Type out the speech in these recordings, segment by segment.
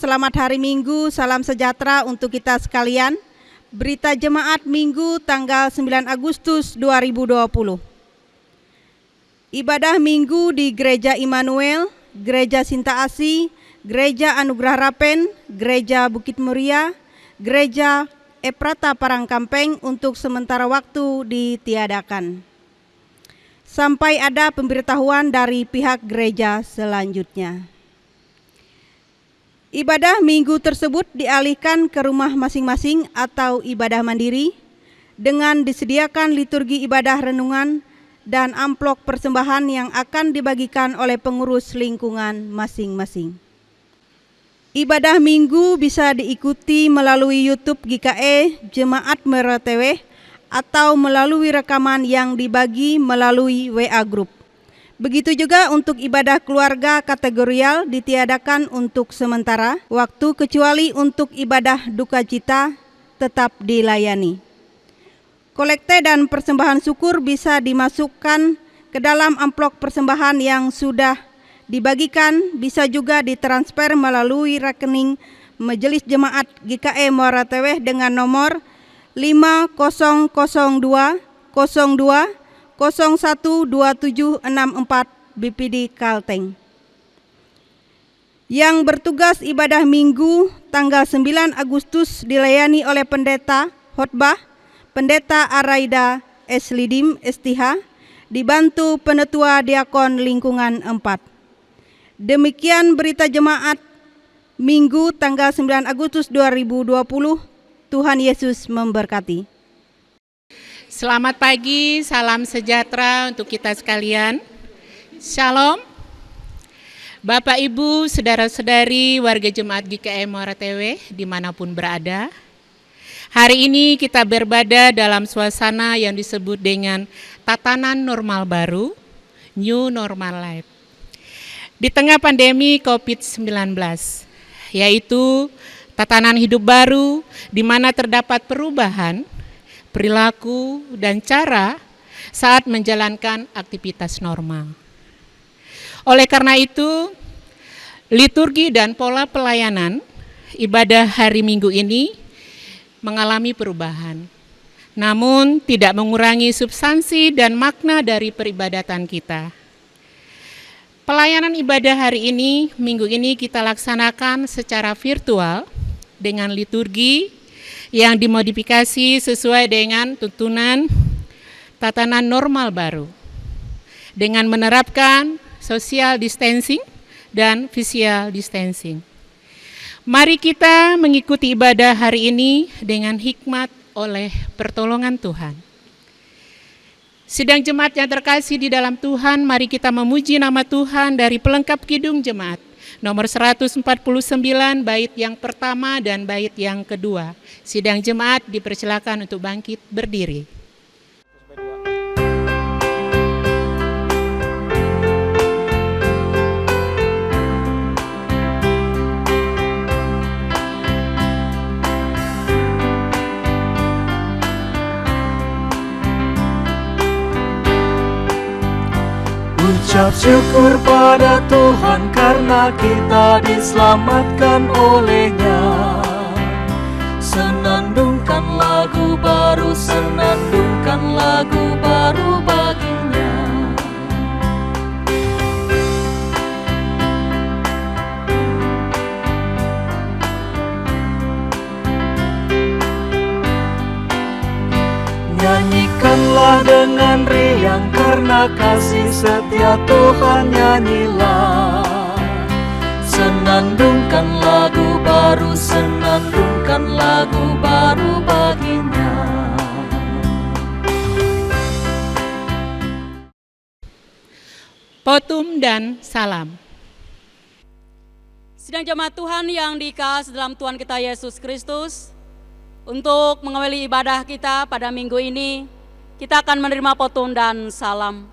selamat hari Minggu, salam sejahtera untuk kita sekalian. Berita Jemaat Minggu tanggal 9 Agustus 2020. Ibadah Minggu di Gereja Immanuel, Gereja Sinta Asih, Gereja Anugerah Rapen, Gereja Bukit Muria, Gereja Eprata Parangkampeng untuk sementara waktu ditiadakan. Sampai ada pemberitahuan dari pihak gereja selanjutnya. Ibadah minggu tersebut dialihkan ke rumah masing-masing atau ibadah mandiri dengan disediakan liturgi ibadah renungan dan amplop persembahan yang akan dibagikan oleh pengurus lingkungan masing-masing. Ibadah minggu bisa diikuti melalui YouTube GKE Jemaat Merateweh atau melalui rekaman yang dibagi melalui WA Group. Begitu juga untuk ibadah keluarga kategorial ditiadakan untuk sementara waktu, kecuali untuk ibadah duka cita tetap dilayani. Kolekte dan persembahan syukur bisa dimasukkan ke dalam amplop persembahan yang sudah dibagikan, bisa juga ditransfer melalui rekening Majelis Jemaat GKE Merateweh dengan nomor 5002 012764 BPD Kalteng. Yang bertugas ibadah minggu tanggal 9 Agustus dilayani oleh Pendeta Khotbah, Pendeta Araida Eslidim STH, dibantu Penetua Diakon Lingkungan 4. Demikian berita Jemaat Minggu tanggal 9 Agustus 2020. Tuhan Yesus memberkati. Selamat pagi, salam sejahtera untuk kita sekalian. Shalom. Bapak, Ibu, saudara-saudari warga Jemaat GKE Merateweh dimanapun berada. Hari ini kita berbada dalam suasana yang disebut dengan tatanan normal baru, New Normal Life. Di tengah pandemi COVID-19, yaitu tatanan hidup baru di mana terdapat perubahan perilaku dan cara saat menjalankan aktivitas normal. Oleh karena itu, liturgi dan pola pelayanan ibadah hari Minggu ini mengalami perubahan, namun tidak mengurangi substansi dan makna dari peribadatan kita. Pelayanan ibadah hari ini, Minggu ini kita laksanakan secara virtual dengan liturgi yang dimodifikasi sesuai dengan tuntunan tatanan normal baru dengan menerapkan social distancing dan physical distancing. Mari kita mengikuti ibadah hari ini dengan hikmat oleh pertolongan Tuhan. Sidang jemaat yang terkasih di dalam Tuhan, mari kita memuji nama Tuhan dari pelengkap Kidung Jemaat nomor 149 bait yang pertama dan bait yang kedua. Sidang jemaat dipersilakan untuk bangkit berdiri. Ucap syukur pada Tuhan karena kita diselamatkan oleh-Nya. Senandungkan lagu baru, senandungkan lagu baru bagi-Nya. Nyanyikanlah dengan riang karena kasih setia Tuhan, nyanyilah. Senandungkan lagu baru, senandungkan lagu baru bagi-Nya. Potum dan salam. Sidang jemaat Tuhan yang dikasihi dalam Tuhan kita Yesus Kristus, untuk mengawali ibadah kita pada minggu ini, kita akan menerima potum dan salam.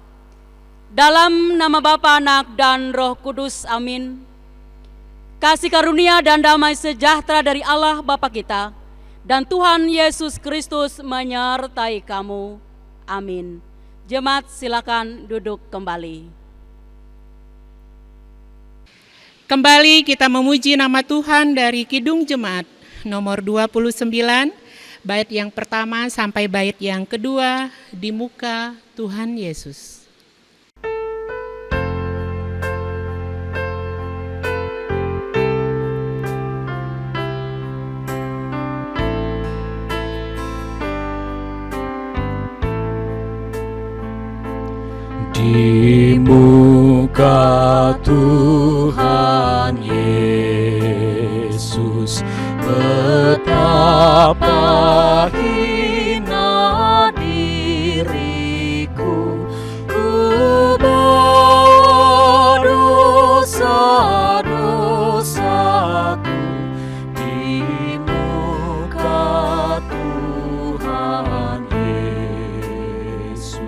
Dalam nama Bapa, Anak, dan Roh Kudus, amin. Kasih karunia dan damai sejahtera dari Allah Bapa kita dan Tuhan Yesus Kristus menyertai kamu. Amin. Jemaat silakan duduk kembali. Kembali kita memuji nama Tuhan dari Kidung Jemaat nomor 29, bait yang pertama sampai bait yang kedua, di muka Tuhan Yesus. Di muka Tuhan Yesus, betapa hina diriku, ku bawa dosa-dosaku di muka Tuhan Yesus.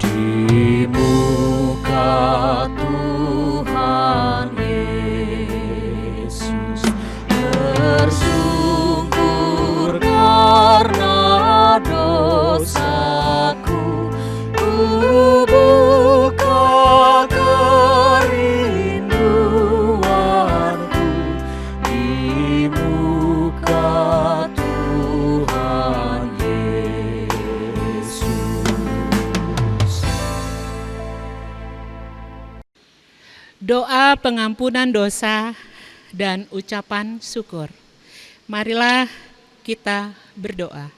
Di muka Tuhan Yesus, tersungkur karena dosaku, ku buka kerinduanku di muka Tuhan Yesus. Doa pengampunan dosa dan ucapan syukur. Marilah kita berdoa.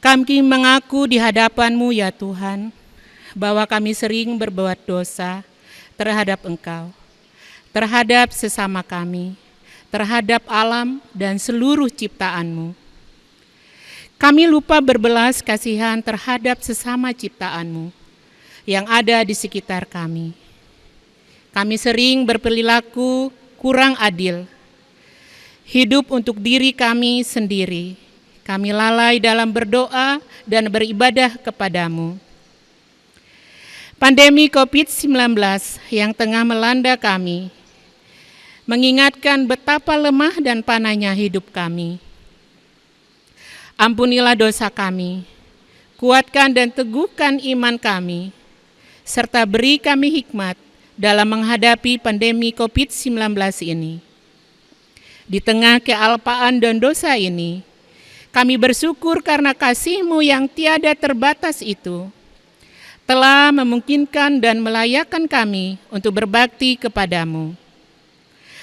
Kami mengaku di hadapan-Mu ya Tuhan, bahwa kami sering berbuat dosa terhadap Engkau, terhadap sesama kami, terhadap alam dan seluruh ciptaan-Mu. Kami lupa berbelas kasihan terhadap sesama ciptaan-Mu yang ada di sekitar kami. Kami sering berperilaku kurang adil, hidup untuk diri kami sendiri. Kami lalai dalam berdoa dan beribadah kepadamu. Pandemi COVID-19 yang tengah melanda kami mengingatkan betapa lemah dan panahnya hidup kami. Ampunilah dosa kami, kuatkan dan teguhkan iman kami, serta beri kami hikmat dalam menghadapi pandemi COVID-19 ini. Di tengah kealpaan dan dosa ini, kami bersyukur karena kasih-Mu yang tiada terbatas itu telah memungkinkan dan melayakkan kami untuk berbakti kepadamu.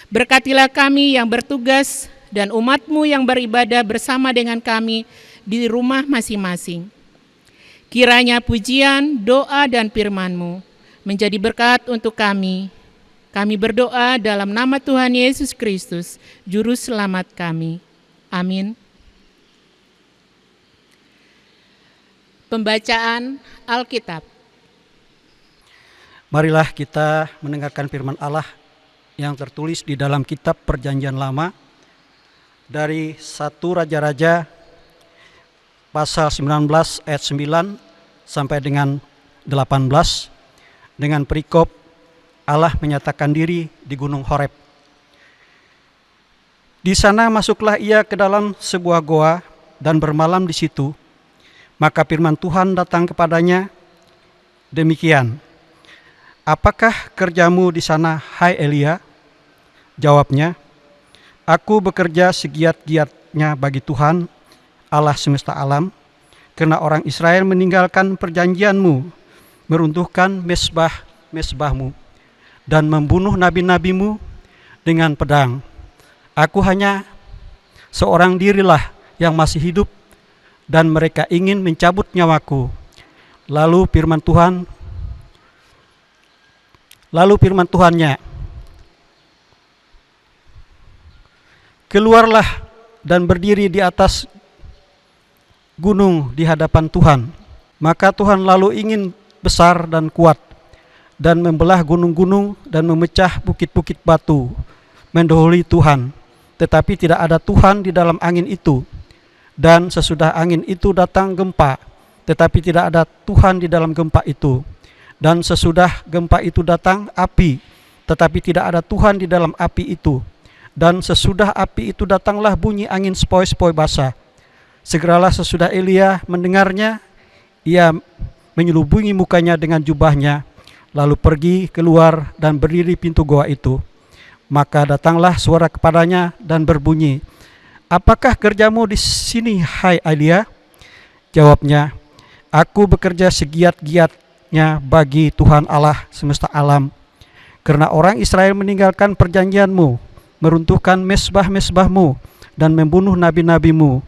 Berkatilah kami yang bertugas dan umat-Mu yang beribadah bersama dengan kami di rumah masing-masing. Kiranya pujian, doa, dan firman-Mu menjadi berkat untuk kami. Kami berdoa dalam nama Tuhan Yesus Kristus, Juru Selamat kami. Amin. Pembacaan Alkitab. Marilah kita mendengarkan firman Allah yang tertulis di dalam kitab Perjanjian Lama dari 1 Raja-Raja pasal 19 ayat 9 sampai dengan 18 dengan perikop Allah menyatakan diri di Gunung Horeb. Di sana masuklah ia ke dalam sebuah goa dan bermalam di situ. Maka firman Tuhan datang kepadanya demikian, "Apakah kerjamu di sana, hai Elia?" Jawabnya, "Aku bekerja segiat-giatnya bagi Tuhan, Allah semesta alam, karena orang Israel meninggalkan perjanjian-Mu, meruntuhkan mesbah-mesbah-Mu, dan membunuh nabi-nabi-Mu dengan pedang. Aku hanya seorang dirilah yang masih hidup, dan mereka ingin mencabut nyawaku." Lalu firman Tuhannya, "Keluarlah dan berdiri di atas gunung di hadapan Tuhan." Maka Tuhan lalu ingin besar dan kuat, dan membelah gunung-gunung dan memecah bukit-bukit batu mendahului Tuhan. Tetapi tidak ada Tuhan di dalam angin itu. Dan sesudah angin itu datang gempa, tetapi tidak ada Tuhan di dalam gempa itu. Dan sesudah gempa itu datang api, tetapi tidak ada Tuhan di dalam api itu. Dan sesudah api itu datanglah bunyi angin sepoi-sepoi basah. Segeralah sesudah Elia mendengarnya, ia menyelubungi mukanya dengan jubahnya, lalu pergi keluar dan berdiri pintu goa itu. Maka datanglah suara kepadanya dan berbunyi, "Apakah kerjamu di sini, hai Elia?" Jawabnya, "Aku bekerja segiat-giatnya bagi Tuhan Allah semesta alam. Karena orang Israel meninggalkan perjanjianmu, meruntuhkan mesbah-mesbahmu, dan membunuh nabi-nabimu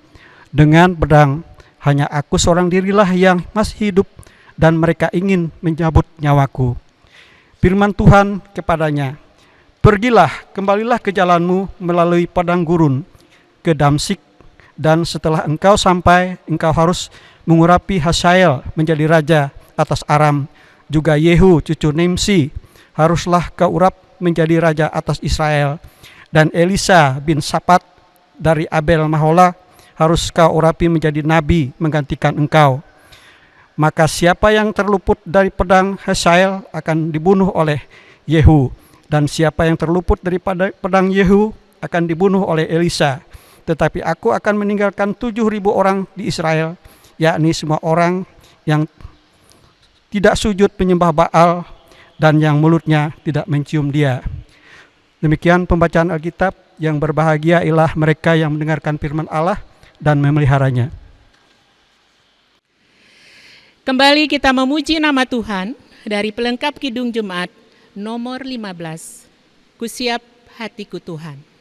dengan pedang. Hanya aku seorang dirilah yang masih hidup, dan mereka ingin mencabut nyawaku." Firman Tuhan kepadanya, "Pergilah, kembalilah ke jalanmu melalui padang gurun ke Damsyik, dan setelah engkau sampai, engkau harus mengurapi Hazael menjadi raja atas Aram. Juga Yehu cucu Nimsi haruslah kau urap menjadi raja atas Israel. Dan Elisa bin Safat dari Abel Mahola harus kau urapi menjadi nabi menggantikan engkau. Maka siapa yang terluput dari pedang Hazael akan dibunuh oleh Yehu, dan siapa yang terluput daripada pedang Yehu akan dibunuh oleh Elisa. Tetapi aku akan meninggalkan 7.000 orang di Israel, yakni semua orang yang tidak sujud menyembah Baal dan yang mulutnya tidak mencium dia." Demikian pembacaan Alkitab. Yang berbahagia ialah mereka yang mendengarkan firman Allah dan memeliharanya. Kembali kita memuji nama Tuhan dari pelengkap Kidung Jemaat nomor 15. Kusiap hatiku Tuhan.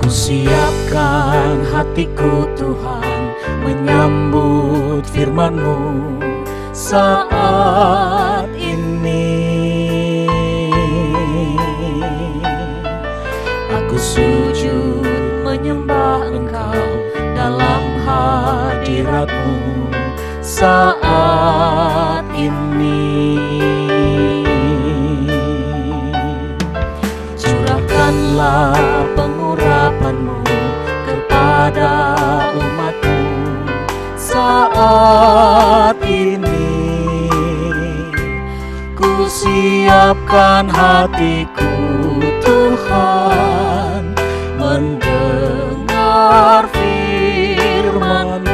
Kusiapkan hatiku Tuhan menyambut firman-Mu saat ini. Aku sujud menyembah Engkau dalam hadirat-Mu saat ini. Curahkanlah pengurapan-Mu kepada umat-Mu saat ini. Ku siapkan hatiku Tuhan mendengar firman-Mu.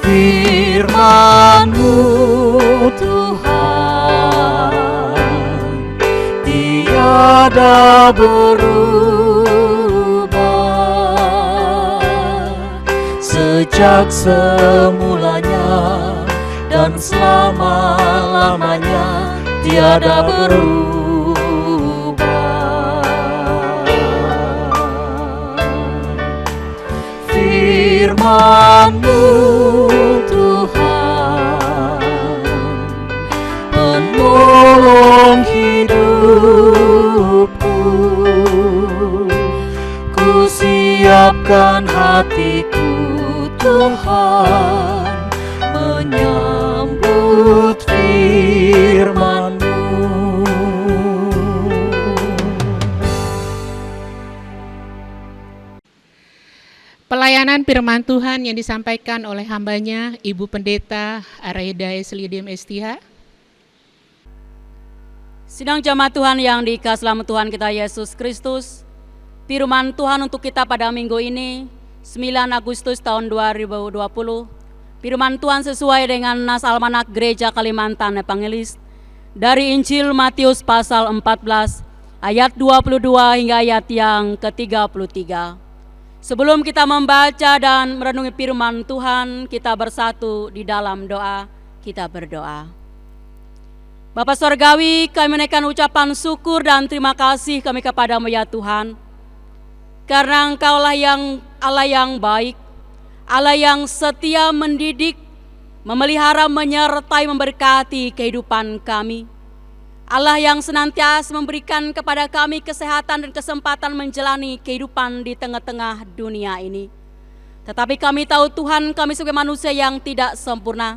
Firman-Mu Tuhan tiada berubah, sejak semulanya dan selama-lamanya tiada berubah. Firman-Mu Tuhan penolong hidupku. Ku siapkan hatiku Tuhan menyambut firman-Mu. Pelayanan firman Tuhan yang disampaikan oleh hambanya Ibu Pendeta Araida Eslidim Estia. Sidang jamaat Tuhan yang dikasihi dalam Tuhan kita Yesus Kristus, firman Tuhan untuk kita pada minggu ini 9 Agustus tahun 2020. Firman Tuhan sesuai dengan nas almanak Gereja Kalimantan Evangelis dari Injil Matius pasal 14 ayat 22 hingga ayat yang ke-33. Sebelum kita membaca dan merenungi firman Tuhan, kita bersatu di dalam doa. Kita berdoa. Bapa Surgawi, kami menaikkan ucapan syukur dan terima kasih kami kepada-Mu ya Tuhan. Karena Engkaulah yang Allah yang baik, Allah yang setia mendidik, memelihara, menyertai, memberkati kehidupan kami. Allah yang senantiasa memberikan kepada kami kesehatan dan kesempatan menjalani kehidupan di tengah-tengah dunia ini. Tetapi kami tahu Tuhan, kami sebagai manusia yang tidak sempurna,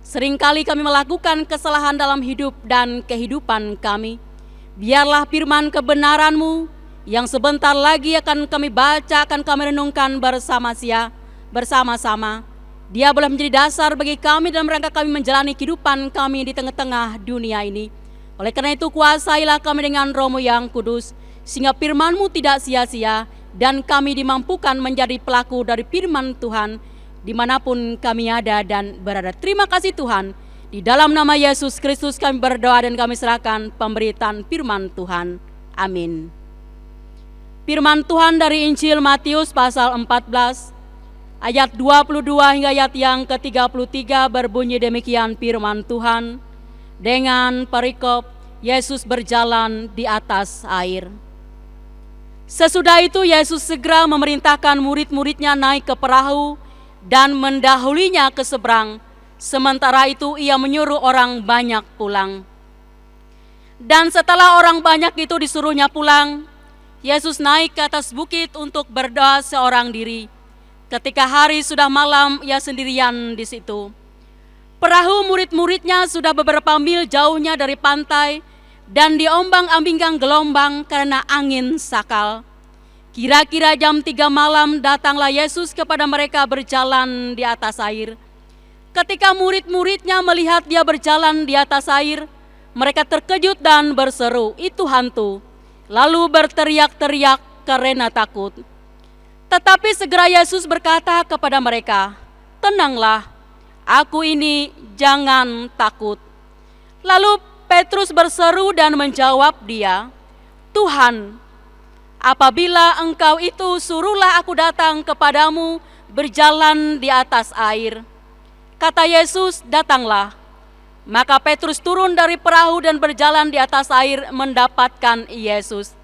Seringkali kami melakukan kesalahan dalam hidup dan kehidupan kami. Biarlah firman kebenaran-Mu yang sebentar lagi akan kami baca, akan kami renungkan bersama-sama. Dia boleh menjadi dasar bagi kami dalam rangka kami menjalani kehidupan kami di tengah-tengah dunia ini. Oleh karena itu kuasailah kami dengan Roh-Mu yang kudus, sehingga firman-Mu tidak sia-sia dan kami dimampukan menjadi pelaku dari firman Tuhan dimanapun kami ada dan berada. Terima kasih Tuhan. Di dalam nama Yesus Kristus kami berdoa dan kami serahkan pemberitaan firman Tuhan. Amin. Firman Tuhan dari Injil Matius pasal 14 ayat 22 hingga ayat yang ke-33 berbunyi demikian firman Tuhan. Dengan perikop Yesus berjalan di atas air. Sesudah itu Yesus segera memerintahkan murid-muridnya naik ke perahu dan mendahulinya ke seberang. Sementara itu ia menyuruh orang banyak pulang. Dan setelah orang banyak itu disuruhnya pulang, Yesus naik ke atas bukit untuk berdoa seorang diri. Ketika hari sudah malam, ia sendirian di situ. Perahu murid-muridnya sudah beberapa mil jauhnya dari pantai dan diombang-ambingkan gelombang karena angin sakal. Kira-kira jam 3 malam datanglah Yesus kepada mereka berjalan di atas air. Ketika murid-muridnya melihat dia berjalan di atas air, mereka terkejut dan berseru, "Itu hantu!" Lalu berteriak-teriak karena takut. Tetapi segera Yesus berkata kepada mereka, "Tenanglah, aku ini, jangan takut." Lalu Petrus berseru dan menjawab dia, "Tuhan, apabila Engkau itu, suruhlah aku datang kepadamu berjalan di atas air." Kata Yesus, "Datanglah." Maka Petrus turun dari perahu dan berjalan di atas air mendapatkan Yesus.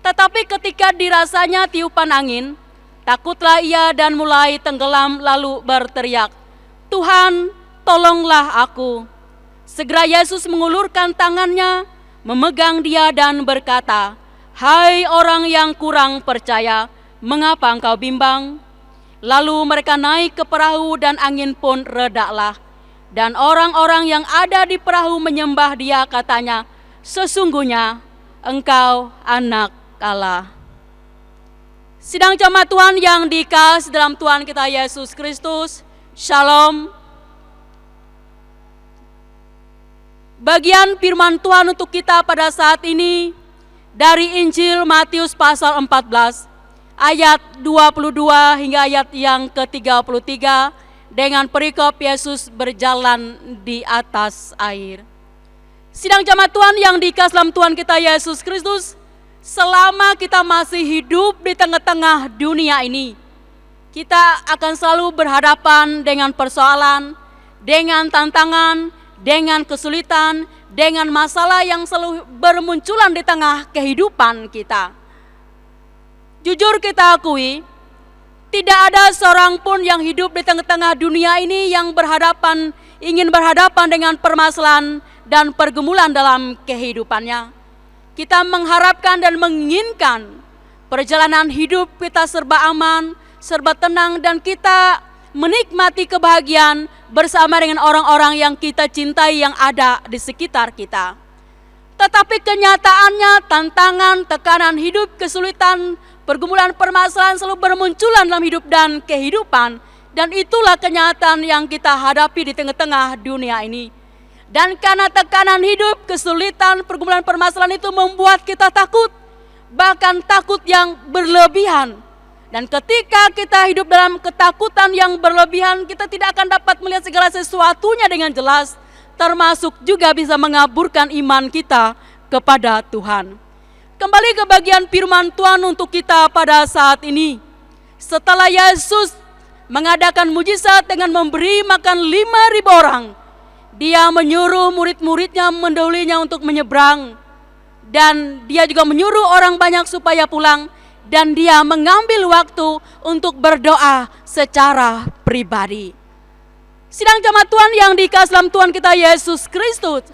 Tetapi ketika dirasanya tiupan angin, takutlah ia dan mulai tenggelam lalu berteriak, "Tuhan, tolonglah aku." Segera Yesus mengulurkan tangannya, memegang dia dan berkata, "Hai orang yang kurang percaya, mengapa engkau bimbang?" Lalu mereka naik ke perahu dan angin pun redaklah. Dan orang-orang yang ada di perahu menyembah dia, katanya, "Sesungguhnya engkau anak Allah." Sidang jemaat Tuhan yang dikasihi dalam Tuhan kita Yesus Kristus, Shalom. Bagian firman Tuhan untuk kita pada saat ini dari Injil Matius pasal 14 ayat 22 hingga ayat yang ke-33 dengan perikop Yesus berjalan di atas air. Sidang jemaat Tuhan yang dikasihi dalam Tuhan kita Yesus Kristus, selama kita masih hidup di tengah-tengah dunia ini, kita akan selalu berhadapan dengan persoalan, dengan tantangan, dengan kesulitan, dengan masalah yang selalu bermunculan di tengah kehidupan kita. Jujur kita akui, tidak ada seorang pun yang hidup di tengah-tengah dunia ini yang ingin berhadapan dengan permasalahan dan pergumulan dalam kehidupannya. Kita mengharapkan dan menginginkan perjalanan hidup kita serba aman, serba tenang, dan kita menikmati kebahagiaan bersama dengan orang-orang yang kita cintai yang ada di sekitar kita. Tetapi kenyataannya tantangan, tekanan hidup, kesulitan, pergumulan, permasalahan selalu bermunculan dalam hidup dan kehidupan. Dan itulah kenyataan yang kita hadapi di tengah-tengah dunia ini. Dan karena tekanan hidup, kesulitan, pergumulan, permasalahan itu membuat kita takut. Bahkan takut yang berlebihan. Dan ketika kita hidup dalam ketakutan yang berlebihan, kita tidak akan dapat melihat segala sesuatunya dengan jelas. Termasuk juga bisa mengaburkan iman kita kepada Tuhan. Kembali ke bagian firman Tuhan untuk kita pada saat ini. Setelah Yesus mengadakan mujizat dengan memberi makan 5.000 orang, dia menyuruh murid-muridnya mendahulinya untuk menyeberang. Dan dia juga menyuruh orang banyak supaya pulang. Dan dia mengambil waktu untuk berdoa secara pribadi. Sidang jemaat Tuhan yang dikasihi dalam Tuhan kita Yesus Kristus.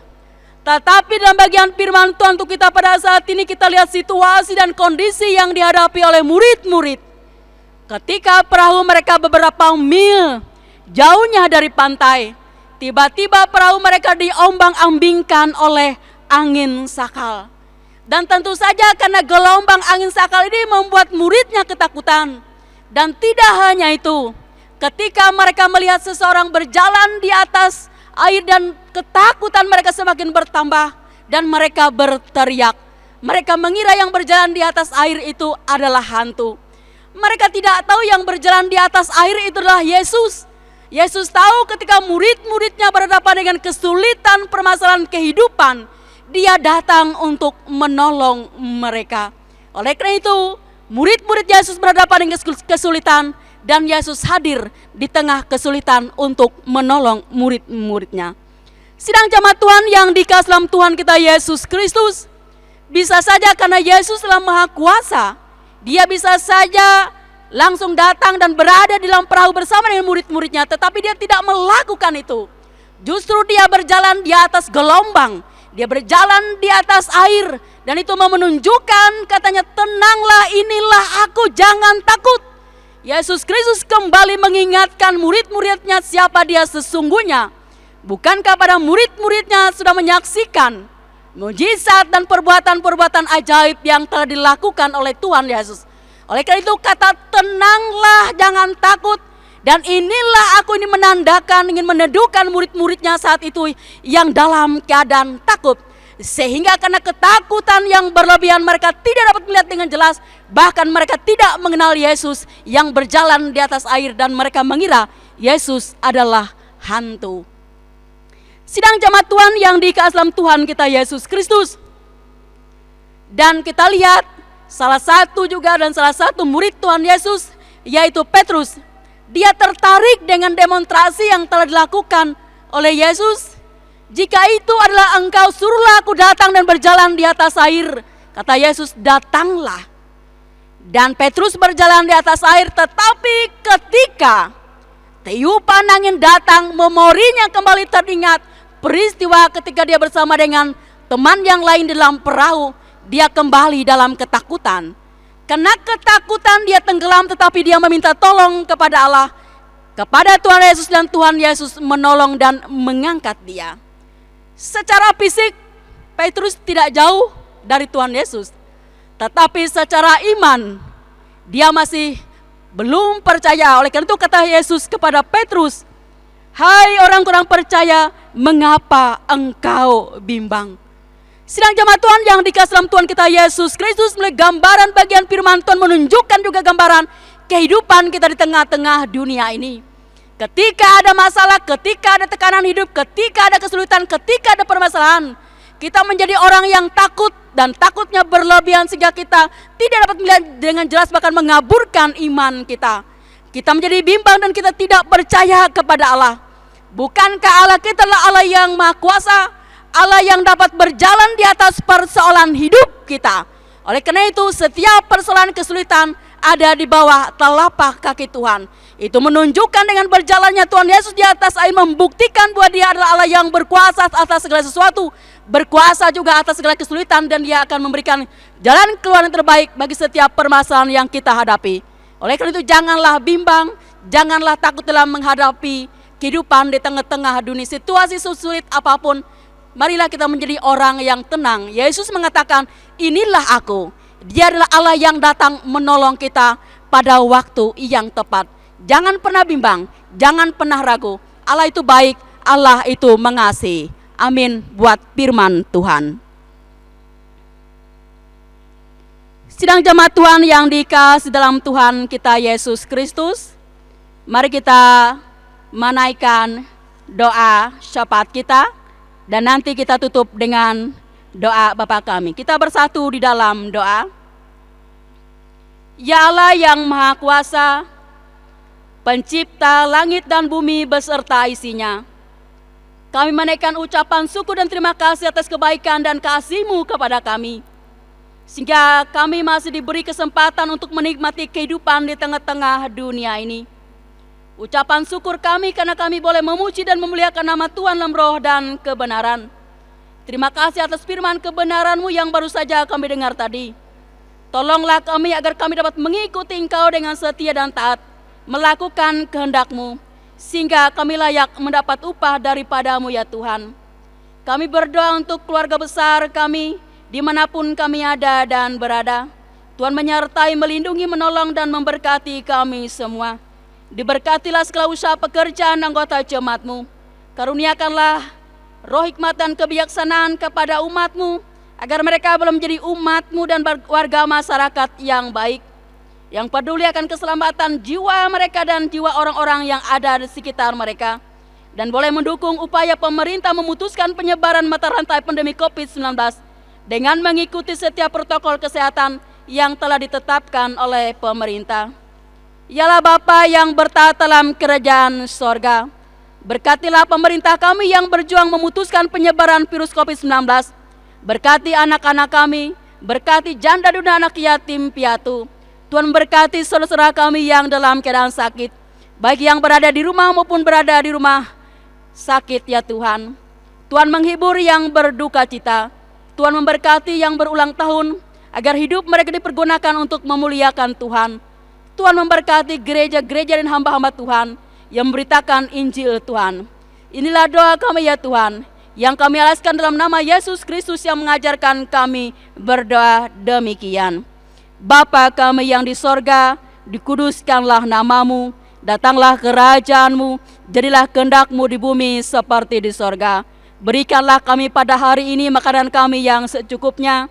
Tetapi dalam bagian firman Tuhan untuk kita pada saat ini, kita lihat situasi dan kondisi yang dihadapi oleh murid-murid. Ketika perahu mereka beberapa mil jauhnya dari pantai, tiba-tiba perahu mereka diombang-ambingkan oleh angin sakal. Dan tentu saja karena gelombang angin sakal ini membuat muridnya ketakutan. Dan tidak hanya itu, ketika mereka melihat seseorang berjalan di atas air dan ketakutan mereka semakin bertambah dan mereka berteriak. Mereka mengira yang berjalan di atas air itu adalah hantu. Mereka tidak tahu yang berjalan di atas air itu adalah Yesus. Yesus tahu ketika murid-muridnya berhadapan dengan kesulitan permasalahan kehidupan, Dia datang untuk menolong mereka. Oleh karena itu, murid-murid Yesus berhadapan dengan kesulitan dan Yesus hadir di tengah kesulitan untuk menolong murid-muridnya. Sidang jemaat Tuhan yang dikasihi dalam Tuhan kita Yesus Kristus, bisa saja karena Yesus adalah Maha Kuasa, Dia bisa saja langsung datang dan berada di dalam perahu bersama dengan murid-muridnya, tetapi Dia tidak melakukan itu. Justru Dia berjalan di atas gelombang, Dia berjalan di atas air, dan itu mau menunjukkan katanya, tenanglah, inilah aku, jangan takut. Yesus Kristus kembali mengingatkan murid-muridnya siapa Dia sesungguhnya. Bukankah pada murid-muridnya sudah menyaksikan mujizat dan perbuatan-perbuatan ajaib yang telah dilakukan oleh Tuhan Yesus. Oleh karena itu kata tenanglah, jangan takut. Dan inilah aku ini menandakan, ingin meneduhkan murid-muridnya saat itu yang dalam keadaan takut. Sehingga karena ketakutan yang berlebihan mereka tidak dapat melihat dengan jelas. Bahkan mereka tidak mengenal Yesus yang berjalan di atas air dan mereka mengira Yesus adalah hantu. Sidang jemaat Tuhan yang dikasihi dalam Tuhan kita Yesus Kristus. Dan kita lihat salah satu murid Tuhan Yesus yaitu Petrus. Dia tertarik dengan demonstrasi yang telah dilakukan oleh Yesus. Jika itu adalah engkau, suruhlah aku datang dan berjalan di atas air. Kata Yesus, datanglah. Dan Petrus berjalan di atas air, tetapi ketika tiupan angin datang, memorinya kembali teringat peristiwa ketika dia bersama dengan teman yang lain di dalam perahu. Dia kembali dalam ketakutan. Karena ketakutan dia tenggelam, tetapi dia meminta tolong kepada Allah, kepada Tuhan Yesus, dan Tuhan Yesus menolong dan mengangkat dia. Secara fisik Petrus tidak jauh dari Tuhan Yesus, tetapi secara iman dia masih belum percaya. Oleh karena itu kata Yesus kepada Petrus, hai orang kurang percaya, mengapa engkau bimbang? Sidang jemaat Tuhan yang dikasihi dalam Tuhan kita Yesus Kristus, melalui gambaran bagian firman Tuhan menunjukkan juga gambaran kehidupan kita di tengah-tengah dunia ini. Ketika ada masalah, ketika ada tekanan hidup, ketika ada kesulitan, ketika ada permasalahan, kita menjadi orang yang takut, dan takutnya berlebihan sehingga kita tidak dapat melihat dengan jelas, bahkan mengaburkan iman kita. Kita menjadi bimbang dan kita tidak percaya kepada Allah. Bukankah Allah kita adalah Allah yang Maha Kuasa, Allah yang dapat berjalan di atas persoalan hidup kita. Oleh karena itu setiap persoalan kesulitan ada di bawah telapak kaki Tuhan. Itu menunjukkan dengan berjalannya Tuhan Yesus di atas air, membuktikan bahwa Dia adalah Allah yang berkuasa atas segala sesuatu, berkuasa juga atas segala kesulitan, dan Dia akan memberikan jalan keluar yang terbaik bagi setiap permasalahan yang kita hadapi. Oleh karena itu janganlah bimbang, janganlah takut dalam menghadapi kehidupan di tengah-tengah dunia situasi sulit apapun. Marilah kita menjadi orang yang tenang. Yesus mengatakan, inilah aku. Dia adalah Allah yang datang menolong kita pada waktu yang tepat. Jangan pernah bimbang, jangan pernah ragu. Allah itu baik, Allah itu mengasihi. Amin buat firman Tuhan. Sidang jemaat Tuhan yang dikasihi dalam Tuhan kita Yesus Kristus, mari kita menaikkan doa syafaat kita, dan nanti kita tutup dengan doa Bapa kami. Kita bersatu di dalam doa. Ya Allah yang Maha Kuasa, Pencipta langit dan bumi beserta isinya, kami menaikkan ucapan syukur dan terima kasih atas kebaikan dan kasih-Mu kepada kami, sehingga kami masih diberi kesempatan untuk menikmati kehidupan di tengah-tengah dunia ini. Ucapan syukur kami karena kami boleh memuji dan memuliakan nama Tuhan dalam roh dan kebenaran. Terima kasih atas firman kebenaran-Mu yang baru saja kami dengar tadi. Tolonglah kami agar kami dapat mengikuti Engkau dengan setia dan taat, melakukan kehendak-Mu. sehingga kami layak mendapat upah daripada-Mu ya Tuhan. Kami berdoa untuk keluarga besar kami, dimanapun kami ada dan berada. Tuhan menyertai, melindungi, menolong, dan memberkati kami semua. Diberkatilah segala usaha pekerjaan anggota jemaat-Mu. Karuniakanlah roh hikmat dan kebijaksanaan kepada umat-Mu, agar mereka boleh menjadi umat-Mu dan warga masyarakat yang baik, yang peduli akan keselamatan jiwa mereka dan jiwa orang-orang yang ada di sekitar mereka, dan boleh mendukung upaya pemerintah memutuskan penyebaran mata rantai pandemi COVID-19 dengan mengikuti setiap protokol kesehatan yang telah ditetapkan oleh pemerintah. Yalah Bapa yang bertahta dalam kerajaan sorga, berkatilah pemerintah kami yang berjuang memutuskan penyebaran virus COVID-19. Berkati anak-anak kami, berkati janda dan anak yatim piatu. Tuhan berkati saudara-saudara kami yang dalam keadaan sakit, baik yang berada di rumah maupun berada di rumah sakit ya Tuhan. Tuhan menghibur yang berduka cita. Tuhan memberkati yang berulang tahun, agar hidup mereka dipergunakan untuk memuliakan Tuhan. Tuhan memberkati gereja-gereja dan hamba-hamba Tuhan yang memberitakan Injil Tuhan. Inilah doa kami ya Tuhan, yang kami alaskan dalam nama Yesus Kristus yang mengajarkan kami berdoa demikian. Bapa kami yang di sorga, dikuduskanlah namamu, datanglah kerajaan-Mu, jadilah kehendak-Mu di bumi seperti di sorga. Berikanlah kami pada hari ini makanan kami yang secukupnya,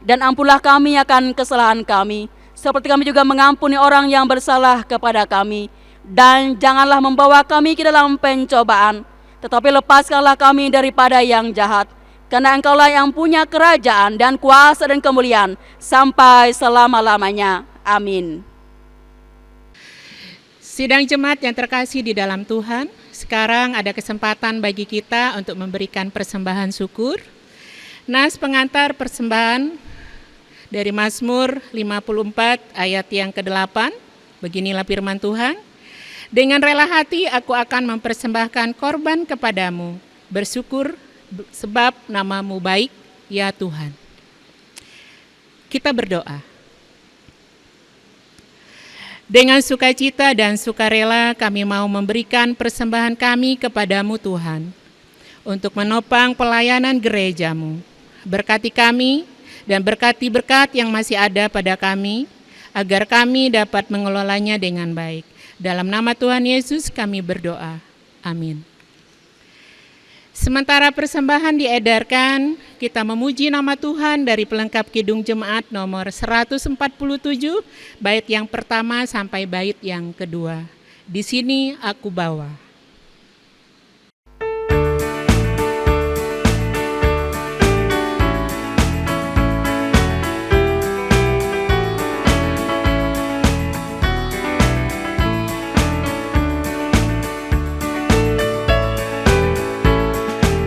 dan ampunlah kami akan kesalahan kami, seperti kami juga mengampuni orang yang bersalah kepada kami. Dan janganlah membawa kami ke dalam pencobaan, tetapi lepaskanlah kami daripada yang jahat. Karena Engkaulah yang punya kerajaan dan kuasa dan kemuliaan sampai selama-lamanya. Amin. Sidang jemaat yang terkasih di dalam Tuhan, sekarang ada kesempatan bagi kita untuk memberikan persembahan syukur. Nas pengantar persembahan dari Mazmur 54 ayat yang ke-8, beginilah firman Tuhan. Dengan rela hati aku akan mempersembahkan korban kepadamu, bersyukur sebab namamu baik, ya Tuhan. Kita berdoa. Dengan sukacita dan sukarela kami mau memberikan persembahan kami kepadamu Tuhan, untuk menopang pelayanan gerejamu. Berkati kami dan berkati berkat yang masih ada pada kami, agar kami dapat mengelolanya dengan baik. Dalam nama Tuhan Yesus kami berdoa. Amin. Sementara persembahan diedarkan, kita memuji nama Tuhan dari pelengkap Kidung Jemaat nomor 147, bait yang pertama sampai bait yang kedua. Di sini aku bawa.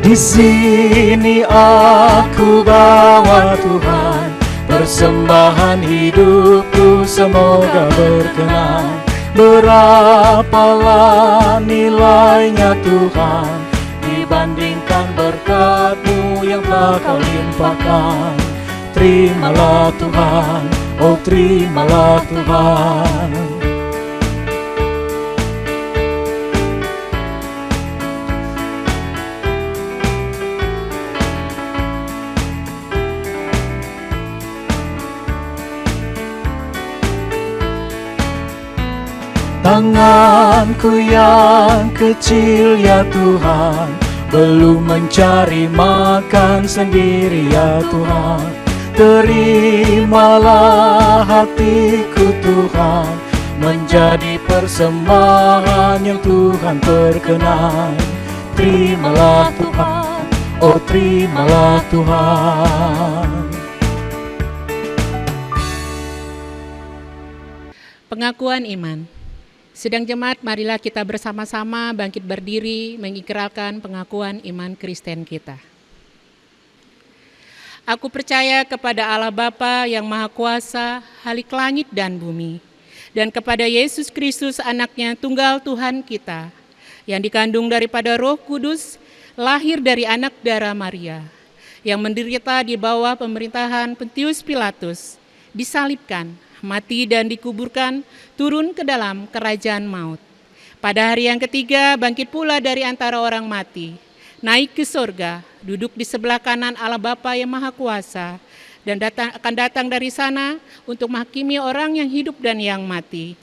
Di sini aku bawa Tuhan, persembahan hidupku semoga berkenan. Berapalah nilainya Tuhan, dibandingkan berkat-Mu yang telah Kau limpahkan. Terimalah Tuhan, oh terimalah Tuhan. Tanganku yang kecil ya Tuhan, belum mencari makan sendiri ya Tuhan. Terimalah hatiku Tuhan, menjadi persembahan yang Tuhan berkenan. Terimalah Tuhan, oh terimalah Tuhan. Pengakuan iman. Sidang jemaat, marilah kita bersama-sama bangkit berdiri mengikrarkan pengakuan iman Kristen kita. Aku percaya kepada Allah Bapa yang Maha Kuasa, Halik langit dan bumi, dan kepada Yesus Kristus anaknya tunggal Tuhan kita, yang dikandung daripada Roh Kudus, lahir dari anak darah Maria, yang menderita di bawah pemerintahan Pontius Pilatus, disalibkan, mati dan dikuburkan, turun ke dalam kerajaan maut. Pada hari yang ketiga, bangkit pula dari antara orang mati, naik ke sorga, duduk di sebelah kanan Allah Bapa yang Maha Kuasa, dan akan datang dari sana untuk menghakimi orang yang hidup dan yang mati.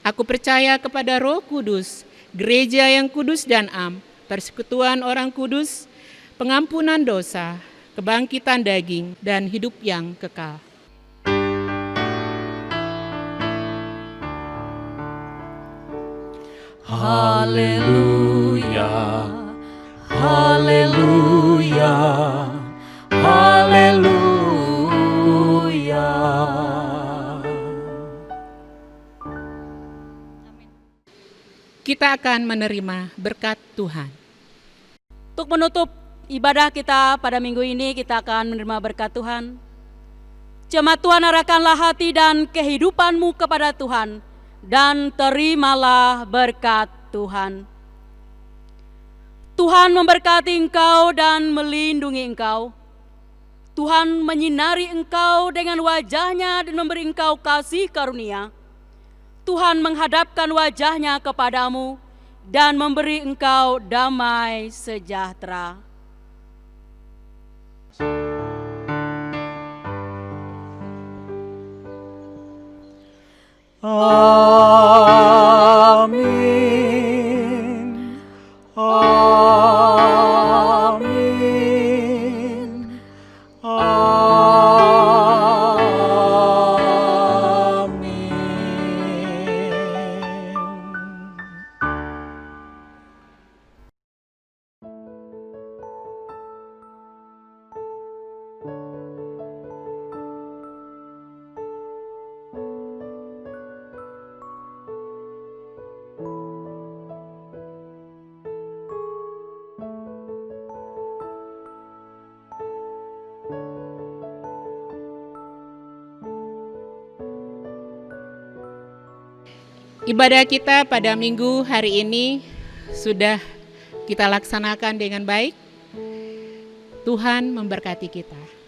Aku percaya kepada Roh Kudus, gereja yang kudus dan am, persekutuan orang kudus, pengampunan dosa, kebangkitan daging, dan hidup yang kekal. Haleluya, haleluya, haleluya. Kita akan menerima berkat Tuhan. Untuk menutup ibadah kita pada minggu ini, kita akan menerima berkat Tuhan. Jemaat Tuhan, arahkanlah hati dan kehidupanmu kepada Tuhan, dan terimalah berkat Tuhan. Tuhan memberkati engkau dan melindungi engkau. Tuhan menyinari engkau dengan wajah-Nya dan memberi engkau kasih karunia. Tuhan menghadapkan wajah-Nya kepadamu dan memberi engkau damai sejahtera. Amin. Amin. Amin. Ibadah kita pada minggu hari ini sudah kita laksanakan dengan baik. Tuhan memberkati kita.